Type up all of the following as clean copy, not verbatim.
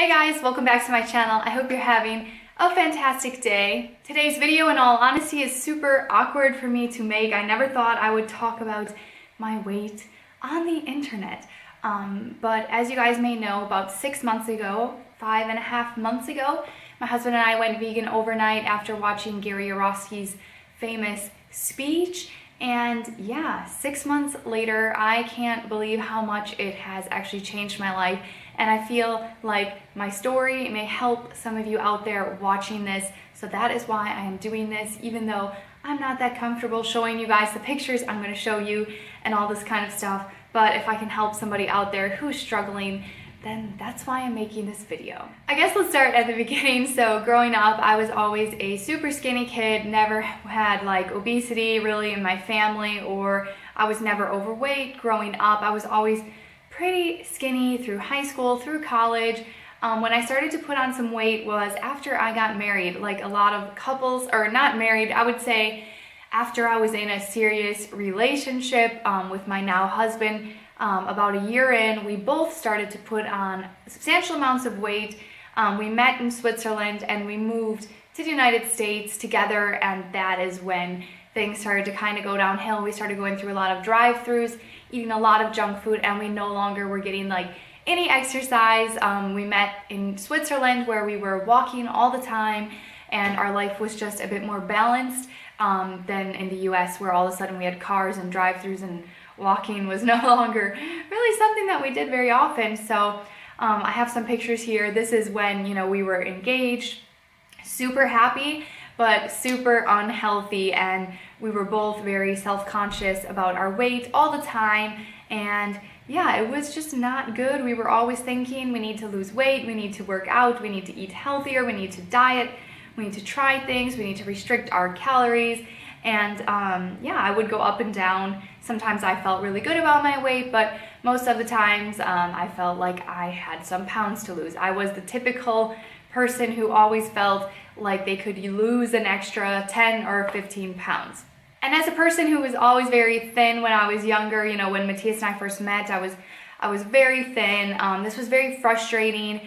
Hey guys, welcome back to my channel. I hope you're having a fantastic day. Today's video, in all honesty, is super awkward for me to make. I never thought I would talk about my weight on the internet. But as you guys may know, about 6 months ago, 5.5 months ago, my husband and I went vegan overnight after watching Gary Yourofsky's famous speech. And yeah, 6 months later, I can't believe how much it has actually changed my life. And I feel like my story may help some of you out there watching this. So that is why I am doing this, even though I'm not that comfortable showing you guys the pictures I'm going to show you and all this kind of stuff. But if I can help somebody out there who's struggling, then that's why I'm making this video. I guess let's start at the beginning. So growing up, I was always a super skinny kid, never had like obesity really in my family, or I was never overweight. Growing up, I was always pretty skinny through high school, through college. When I started to put on some weight was after I got married. Like a lot of couples, or not married, I would say after I was in a serious relationship with my now husband. About a year in, we both started to put on substantial amounts of weight. We met in Switzerland and we moved to the United States together, and that is when things started to kind of go downhill. We started going through a lot of drive-thrus, eating a lot of junk food, and we no longer were getting like any exercise. We met in Switzerland where we were walking all the time, and our life was just a bit more balanced than in the US, where all of a sudden we had cars and drive-thrus and walking was no longer really something that we did very often. So I have some pictures here. This is when, you know, we were engaged, super happy, but super unhealthy, and we were both very self-conscious about our weight all the time. And yeah, it was just not good. We were always thinking we need to lose weight, we need to work out, we need to eat healthier, we need to diet, we need to try things, we need to restrict our calories. And yeah, I would go up and down. Sometimes I felt really good about my weight, but most of the times I felt like I had some pounds to lose. I was the typical person who always felt like they could lose an extra 10 or 15 pounds. And as a person who was always very thin when I was younger, you know, when Matthias and I first met, I was very thin. This was very frustrating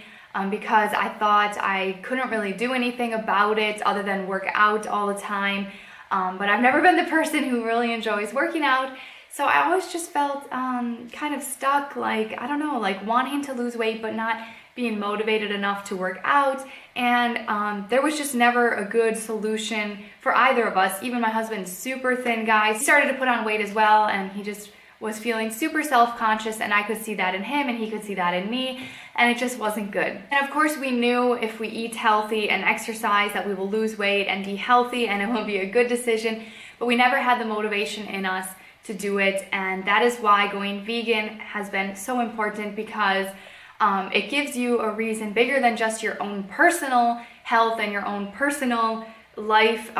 because I thought I couldn't really do anything about it other than work out all the time. But I've never been the person who really enjoys working out, so I always just felt kind of stuck, like, I don't know, like wanting to lose weight but not being motivated enough to work out. And there was just never a good solution for either of us. Even my husband's super thin guy, he started to put on weight as well, and he just was feeling super self-conscious, and I could see that in him and he could see that in me, and it just wasn't good. And of course we knew if we eat healthy and exercise that we will lose weight and be healthy and it will be a good decision, but we never had the motivation in us to do it. And that is why going vegan has been so important, because it gives you a reason bigger than just your own personal health and your own personal life.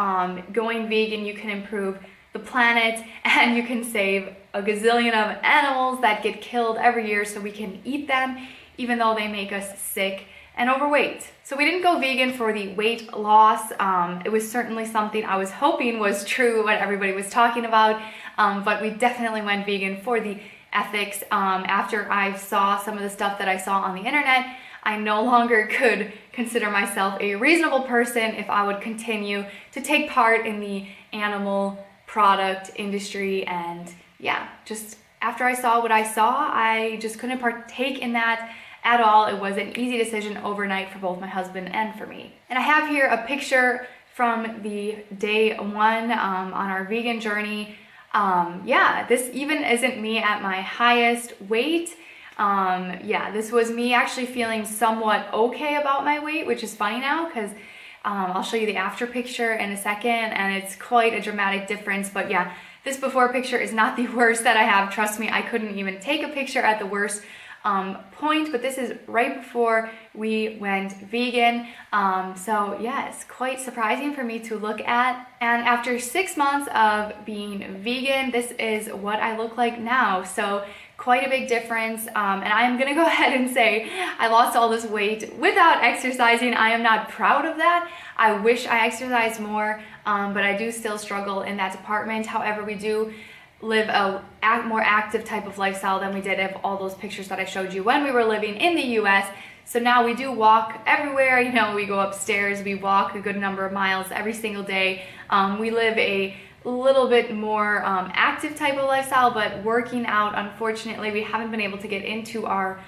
Going vegan, you can improve the planet, and you can save a gazillion of animals that get killed every year so we can eat them, even though they make us sick and overweight. So we didn't go vegan for the weight loss. It was certainly something I was hoping was true, what everybody was talking about, but we definitely went vegan for the ethics. After I saw some of the stuff that I saw on the internet, I no longer could consider myself a reasonable person if I would continue to take part in the animal product industry. And yeah, just after I saw what I saw, I just couldn't partake in that at all. It was an easy decision overnight for both my husband and for me. And I have here a picture from the day one on our vegan journey. Yeah, this even isn't me at my highest weight. Yeah, this was me actually feeling somewhat okay about my weight, which is funny now because I'll show you the after picture in a second, and it's quite a dramatic difference. But yeah, this before picture is not the worst that I have. Trust me, I couldn't even take a picture at the worst point, but this is right before we went vegan. So yeah, it's quite surprising for me to look at. And after 6 months of being vegan, this is what I look like now. So quite a big difference. And I am gonna go ahead and say I lost all this weight without exercising. I am not proud of that. I wish I exercised more, but I do still struggle in that department. However, we do live a more active type of lifestyle than we did of all those pictures that I showed you when we were living in the US. So now we do walk everywhere, you know, we go upstairs, we walk a good number of miles every single day. We live a little bit more active type of lifestyle, but working out, unfortunately, we haven't been able to get into our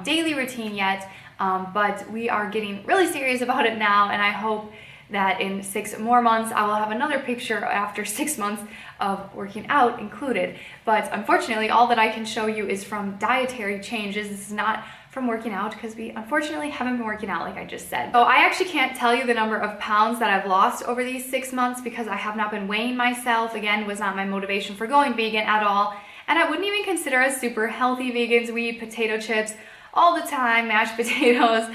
daily routine yet, but we are getting really serious about it now, and I hope that in 6 more months I will have another picture after 6 months of working out included. But unfortunately, all that I can show you is from dietary changes. This is not from working out, because we unfortunately haven't been working out like I just said. So I actually can't tell you the number of pounds that I've lost over these 6 months because I have not been weighing myself. Again, was not my motivation for going vegan at all. And I wouldn't even consider us super healthy vegans. We eat potato chips all the time, mashed potatoes,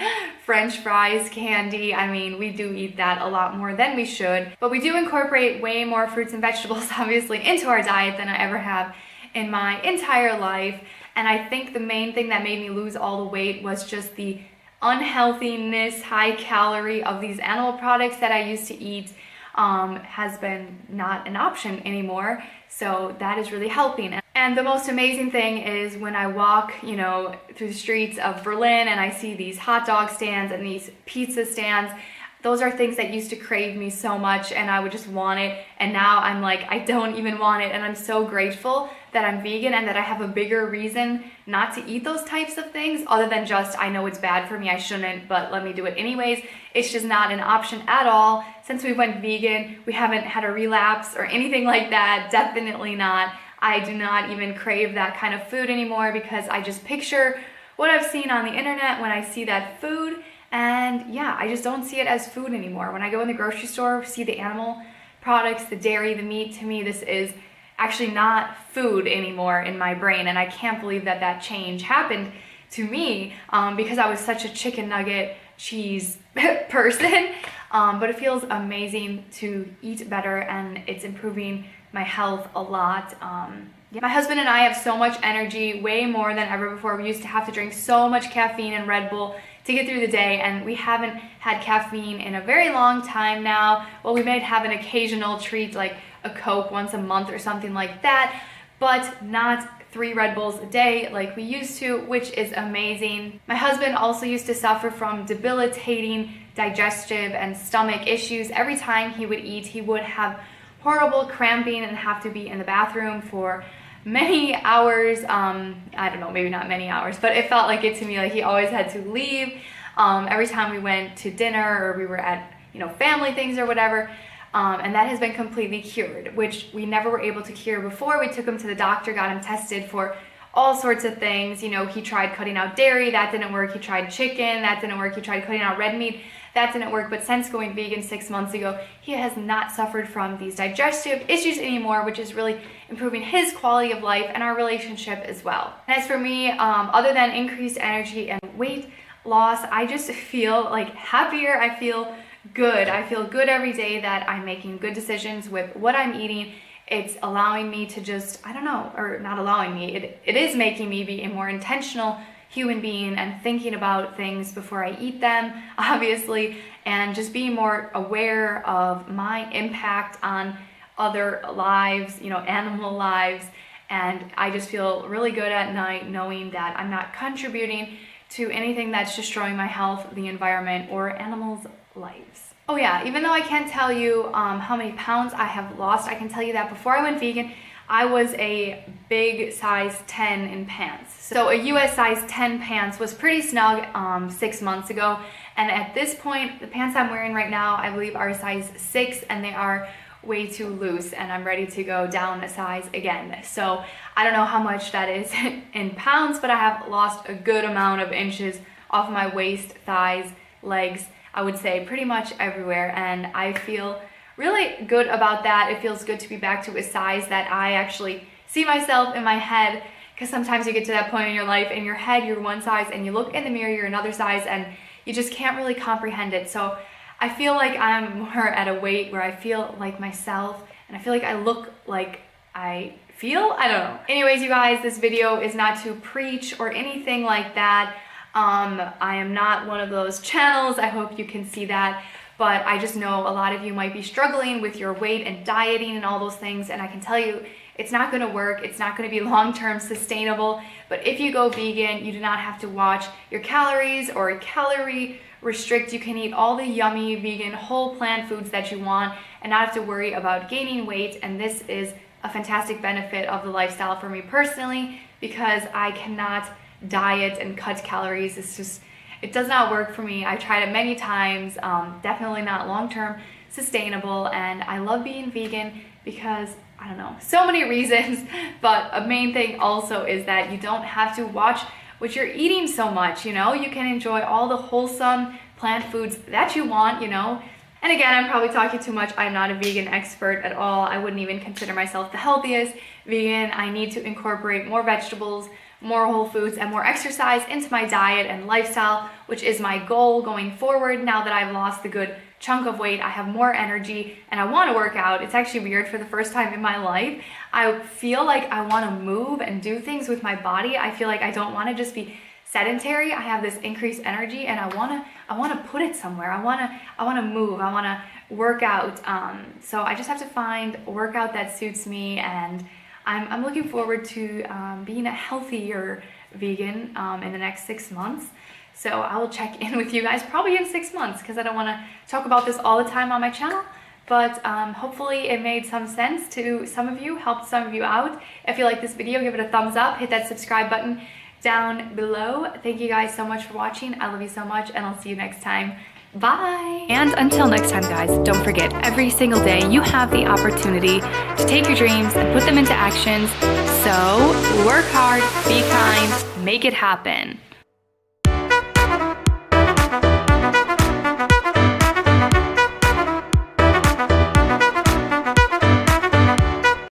French fries, candy. I mean, we do eat that a lot more than we should. But we do incorporate way more fruits and vegetables, obviously, into our diet than I ever have in my entire life. And I think the main thing that made me lose all the weight was just the unhealthiness, high calorie of these animal products that I used to eat has been not an option anymore. So that is really helping. And the most amazing thing is when I walk, you know, through the streets of Berlin and I see these hot dog stands and these pizza stands. Those are things that used to crave me so much, and I would just want it, and now I'm like, I don't even want it. And I'm so grateful that I'm vegan and that I have a bigger reason not to eat those types of things, other than just, I know it's bad for me, I shouldn't, but let me do it anyways. It's just not an option at all. Since we went vegan, we haven't had a relapse or anything like that, definitely not. I do not even crave that kind of food anymore, because I just picture what I've seen on the internet when I see that food. And yeah, I just don't see it as food anymore. When I go in the grocery store, see the animal products, the dairy, the meat, to me this is actually not food anymore in my brain. And I can't believe that that change happened to me, because I was such a chicken nugget cheese person. But it feels amazing to eat better, and it's improving my health a lot. Yeah. My husband and I have so much energy, way more than ever before. We used to have to drink so much caffeine and Red Bull to get through the day, and we haven't had caffeine in a very long time now. Well, we may have an occasional treat like a Coke once a month or something like that, but not 3 Red Bulls a day like we used to, which is amazing. My husband also used to suffer from debilitating digestive and stomach issues. Every time he would eat, he would have horrible cramping and have to be in the bathroom for many hours. I don't know, maybe not many hours, but it felt like it to me. Like he always had to leave every time we went to dinner or we were at, you know, family things or whatever. And that has been completely cured, which we never were able to cure before. We took him to the doctor, got him tested for all sorts of things. You know, he tried cutting out dairy, that didn't work. He tried chicken, that didn't work. He tried cutting out red meat, that didn't work. But since going vegan 6 months ago, he has not suffered from these digestive issues anymore, which is really improving his quality of life and our relationship as well. And as for me, other than increased energy and weight loss, I just feel like happier. I feel good. I feel good every day that I'm making good decisions with what I'm eating. It's allowing me to just, I don't know, or not allowing me, it is making me be a more intentional human being and thinking about things before I eat them, obviously, and just being more aware of my impact on other lives, you know, animal lives. And I just feel really good at night knowing that I'm not contributing to anything that's destroying my health, the environment, or animals' lives. Oh yeah, even though I can't tell you how many pounds I have lost, I can tell you that before I went vegan, I was a big size 10 in pants. So a US size 10 pants was pretty snug 6 months ago. And at this point, the pants I'm wearing right now, I believe are a size 6, and they are way too loose, and I'm ready to go down a size again. So I don't know how much that is in pounds, but I have lost a good amount of inches off my waist, thighs, legs, I would say pretty much everywhere, and I feel really good about that. It feels good to be back to a size that I actually see myself in my head, because sometimes you get to that point in your life, in your head you're one size, and you look in the mirror, you're another size, and you just can't really comprehend it. So I feel like I'm more at a weight where I feel like myself, and I feel like I look like I feel, I don't know. Anyways, you guys, this video is not to preach or anything like that. I am not one of those channels, I hope you can see that, but I just know a lot of you might be struggling with your weight and dieting and all those things, and I can tell you It's not gonna work, it's not gonna be long-term sustainable, but if you go vegan, you do not have to watch your calories or calorie restrict. You can eat all the yummy vegan whole plant foods that you want and not have to worry about gaining weight. And this is a fantastic benefit of the lifestyle for me personally, because I cannot diet and cut calories. It's just, it does not work for me. I tried it many times, definitely not long-term sustainable. And I love being vegan because, I don't know, so many reasons, but a main thing also is that you don't have to watch what you're eating so much, you know? You can enjoy all the wholesome plant foods that you want, you know? And again, I'm probably talking too much. I'm not a vegan expert at all. I wouldn't even consider myself the healthiest vegan. I need to incorporate more vegetables, more whole foods, and more exercise into my diet and lifestyle, which is my goal going forward. Now that I've lost a good chunk of weight, I have more energy and I want to work out. It's actually weird, for the first time in my life, I feel like I want to move and do things with my body. I feel like I don't want to just be sedentary. I have this increased energy and I want to put it somewhere. I want to move. I want to work out. So I just have to find a workout that suits me, and I'm looking forward to being a healthier vegan in the next 6 months. So I will check in with you guys probably in 6 months, because I don't want to talk about this all the time on my channel. But hopefully it made some sense to some of you, helped some of you out. If you like this video, give it a thumbs up, hit that subscribe button down below. Thank you guys so much for watching. I love you so much, and I'll see you next time. Bye! And until next time, guys, don't forget, every single day you have the opportunity to take your dreams and put them into actions. So work hard, be kind, make it happen.